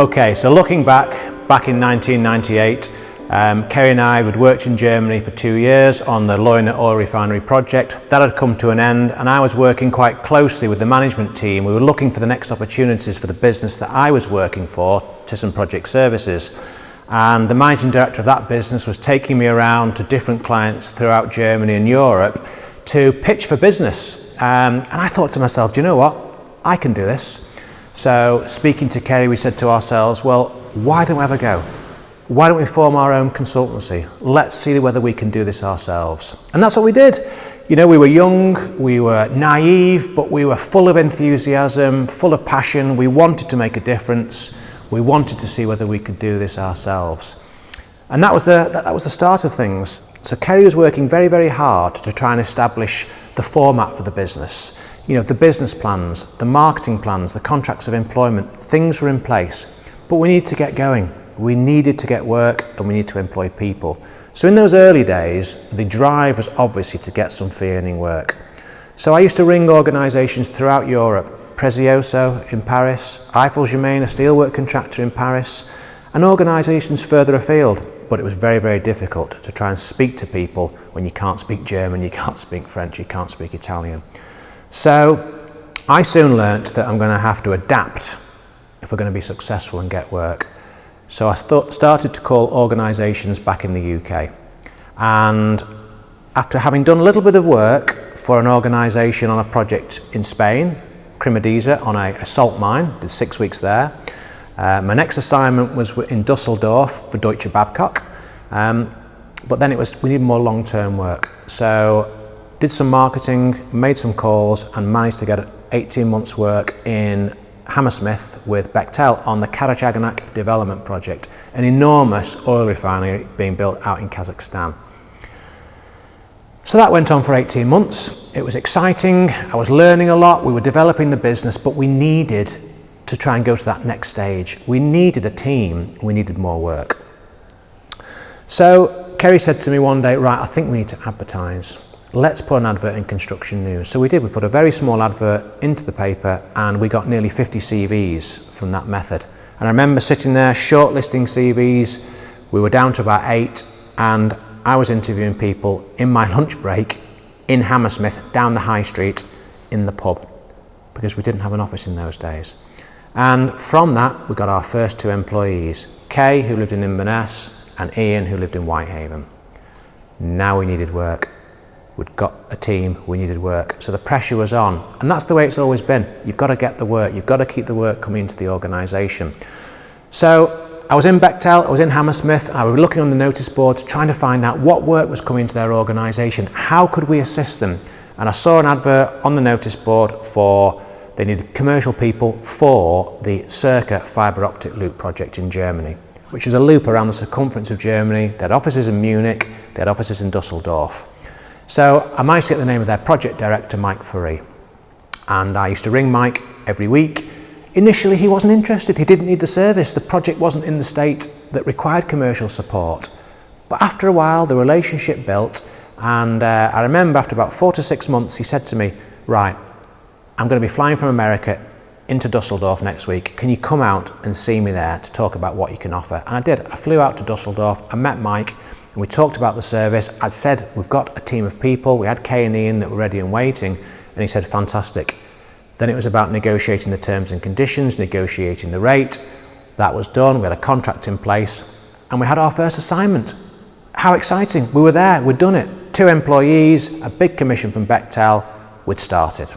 Okay, so looking back in 1998, Kerry and I had worked in Germany for 2 years on the Leuna oil refinery project. That had come to an end, and I was working quite closely with the management team. We were looking for the next opportunities for the business that I was working for, Thyssen Project Services. And the managing director of that business was taking me around to different clients throughout Germany and Europe to pitch for business. And I thought to myself, do you know what? I can do this. So speaking to Kerry, we said to ourselves, well, why don't we have a go? Why don't we form our own consultancy? Let's see whether we can do this ourselves. And that's what we did. You know, we were young, we were naive, but we were full of enthusiasm, full of passion. We wanted to make a difference. We wanted to see whether we could do this ourselves. And that was the start of things. So Kerry was working very, very hard to try and establish the format for the business. You know, the business plans, the marketing plans, the contracts of employment, things were in place, but we needed to get going. We needed to get work and we needed to employ people. So in those early days, the drive was obviously to get some fee-earning work. So I used to ring organisations throughout Europe, Prezioso in Paris, Eiffel Germain, a steelwork contractor in Paris, and organisations further afield. But it was very, very difficult to try and speak to people when you can't speak German, you can't speak French, you can't speak Italian. So I soon learnt that I'm going to have to adapt if we're going to be successful and get work. So I started to call organisations back in the UK. And after having done a little bit of work for an organisation on a project in Spain, Crimadiza, on a salt mine, did 6 weeks there. My next assignment was in Dusseldorf for Deutsche Babcock. But then we needed more long-term work. So did some marketing, made some calls, and managed to get 18 months work in Hammersmith with Bechtel on the Karachaganak development project, an enormous oil refinery being built out in Kazakhstan. So that went on for 18 months. It was exciting, I was learning a lot, we were developing the business, but we needed to try and go to that next stage. We needed a team, we needed more work. So Kerry said to me one day, right, I think we need to advertise. Let's put an advert in Construction News. So we did, we put a very small advert into the paper and we got nearly 50 CVs from that method. And I remember sitting there shortlisting CVs, we were down to about 8 and I was interviewing people in my lunch break in Hammersmith, down the high street, in the pub, because we didn't have an office in those days. And from that, we got our first 2 employees, Kay, who lived in Inverness, and Ian, who lived in Whitehaven. Now we needed work. We'd got a team, we needed work. So the pressure was on. And that's the way it's always been. You've got to get the work. You've got to keep the work coming into the organisation. So I was in Bechtel, I was in Hammersmith. I was looking on the notice boards, trying to find out what work was coming to their organisation. How could we assist them? And I saw an advert on the notice board they needed commercial people for the Circa fibre optic loop project in Germany, which is a loop around the circumference of Germany. They had offices in Munich, they had offices in Dusseldorf. So I managed to get the name of their project director, Mike Furry. And I used to ring Mike every week. Initially, he wasn't interested. He didn't need the service. The project wasn't in the state that required commercial support. But after a while, the relationship built. And I remember after about 4 to 6 months, he said to me, right, I'm going to be flying from America into Dusseldorf next week. Can you come out and see me there to talk about what you can offer? And I did. I flew out to Dusseldorf. I met Mike. And we talked about the service. I'd said, we've got a team of people. We had Kay and Ian that were ready and waiting. And he said, fantastic. Then it was about negotiating the terms and conditions, negotiating the rate. That was done. We had a contract in place. And we had our first assignment. How exciting. We were there. We'd done it. 2 employees, a big commission from Bechtel. We'd started.